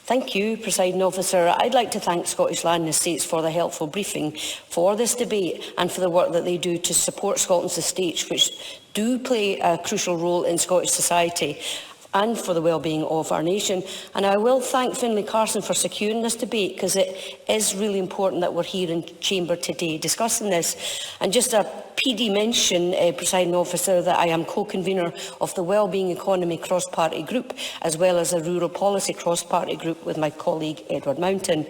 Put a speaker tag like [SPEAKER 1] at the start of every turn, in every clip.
[SPEAKER 1] Thank you, Presiding Officer. I'd like to thank Scottish Land and Estates for the helpful briefing for this debate and for the work that they do to support Scotland's estates, which do play a crucial role in Scottish society and for the well-being of our nation. And I will thank Finlay Carson for securing this debate, because it is really important that we're here in Chamber today discussing this. And just a PD mention, Presiding Officer, that I am co-convener of the Wellbeing Economy Cross-Party Group, as well as a Rural Policy Cross-Party Group with my colleague Edward Mountain.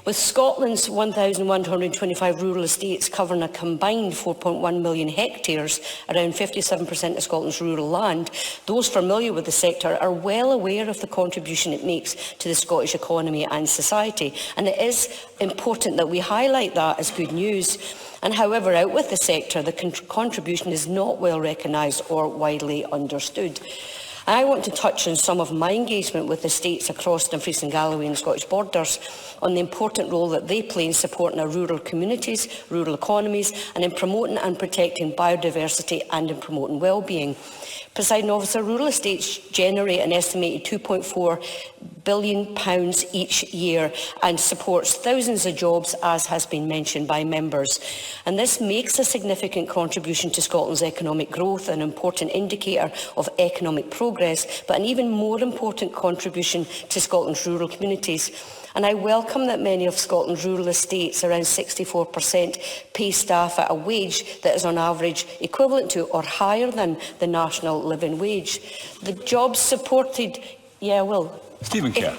[SPEAKER 1] With Scotland's 1,125 rural estates covering a combined 4.1 million hectares, around 57% of Scotland's rural land, those familiar with the sector are well aware of the contribution it makes to the Scottish economy and society. And it is important that we highlight that as good news. And however, out with the sector, the contribution is not well recognised or widely understood. I want to touch on some of my engagement with estates across Dumfries and Galloway and Scottish borders on the important role that they play in supporting our rural communities, rural economies, and in promoting and protecting biodiversity and in promoting well-being. Presiding Officer, rural estates generate an estimated £2.4 billion each year and supports thousands of jobs, as has been mentioned by members. And this makes a significant contribution to Scotland's economic growth, an important indicator of economic progress, but an even more important contribution to Scotland's rural communities. And I welcome that many of Scotland's rural estates, around 64%, pay staff at a wage that is on average equivalent to or higher than the national living wage. The jobs supported,
[SPEAKER 2] Stephen Kerr.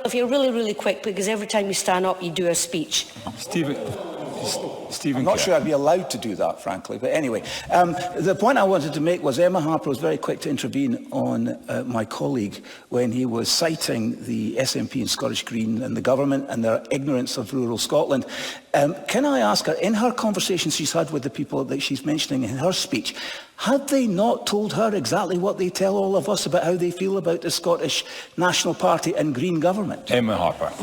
[SPEAKER 1] If you're really quick, because every time you stand up you do a speech.
[SPEAKER 2] Stephen
[SPEAKER 3] I'm not sure I'd be allowed to do that, frankly. But anyway, the point I wanted to make was Emma Harper was very quick to intervene on my colleague when he was citing the SNP and Scottish Green and the government and their ignorance of rural Scotland. Can I ask her, in her conversations she's had with the people that she's mentioning in her speech, had they not told her exactly what they tell all of us about how they feel about the Scottish National Party and Green government?
[SPEAKER 2] Emma Harper.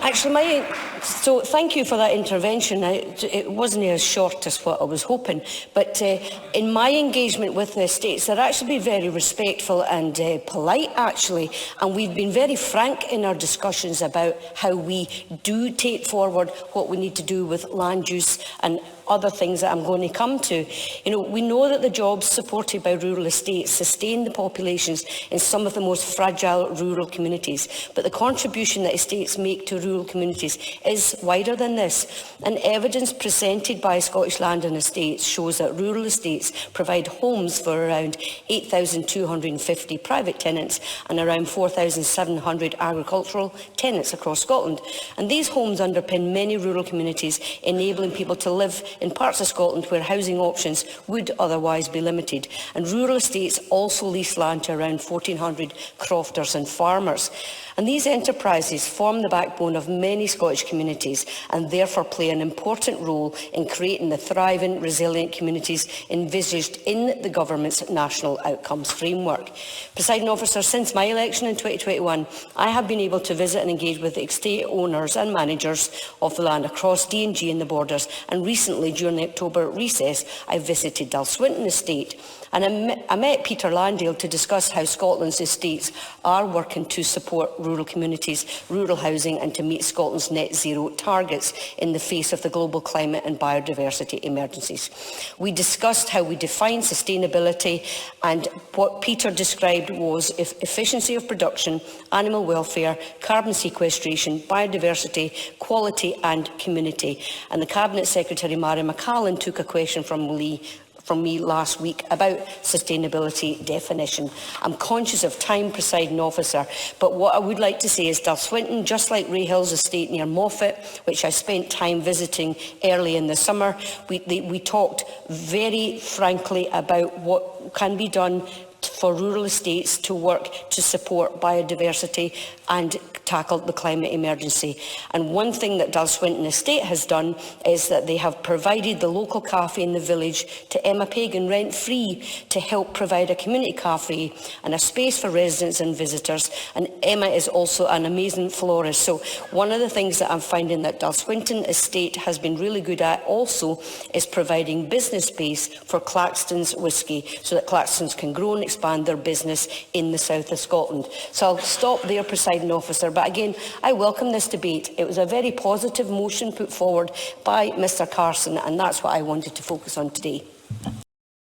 [SPEAKER 1] Actually, so thank you for that intervention. It wasn't as short as what I was hoping, but in my engagement with the estates, they're actually very respectful and polite, actually, and we've been very frank in our discussions about how we do take forward what we need to do with land use and other things that I'm going to come to. You know, we know that the jobs supported by rural estates sustain the populations in some of the most fragile rural communities, but the contribution that estates make to rural communities is wider than this. And evidence presented by Scottish Land and Estates shows that rural estates provide homes for around 8,250 private tenants and around 4,700 agricultural tenants across Scotland. And these homes underpin many rural communities, enabling people to live in parts of Scotland where housing options would otherwise be limited. And rural estates also lease land to around 1,400 crofters and farmers. And these enterprises form the backbone of many Scottish communities and therefore play an important role in creating the thriving, resilient communities envisaged in the Government's National Outcomes Framework. Presiding Officer, since my election in 2021, I have been able to visit and engage with estate owners and managers of the land across D&G and the borders, and recently, during the October recess, I visited Dalswinton Estate. And I met Peter Landale to discuss how Scotland's estates are working to support rural communities, rural housing, and to meet Scotland's net zero targets in the face of the global climate and biodiversity emergencies. We discussed how we define sustainability, and what Peter described was efficiency of production, animal welfare, carbon sequestration, biodiversity, quality and community. And the Cabinet Secretary, Mary McCallan, took a question from me last week about sustainability definition. I'm conscious of time, Presiding Officer, but what I would like to say is Dalswinton, just like Rahill's estate near Moffat, which I spent time visiting early in the summer, we talked very frankly about what can be done for rural estates to work to support biodiversity and tackle the climate emergency. And one thing that Dalswinton Estate has done is that they have provided the local cafe in the village to Emma Pagan rent-free to help provide a community cafe and a space for residents and visitors. And Emma is also an amazing florist. So one of the things that I'm finding that Dalswinton Estate has been really good at also is providing business space for Claxton's whisky so that Claxton's can grow and expand their business in the south of Scotland. So I'll stop there, Presiding Officer. But again, I welcome this debate. It was a very positive motion put forward by Mr Carson, and that's what I wanted to focus on today.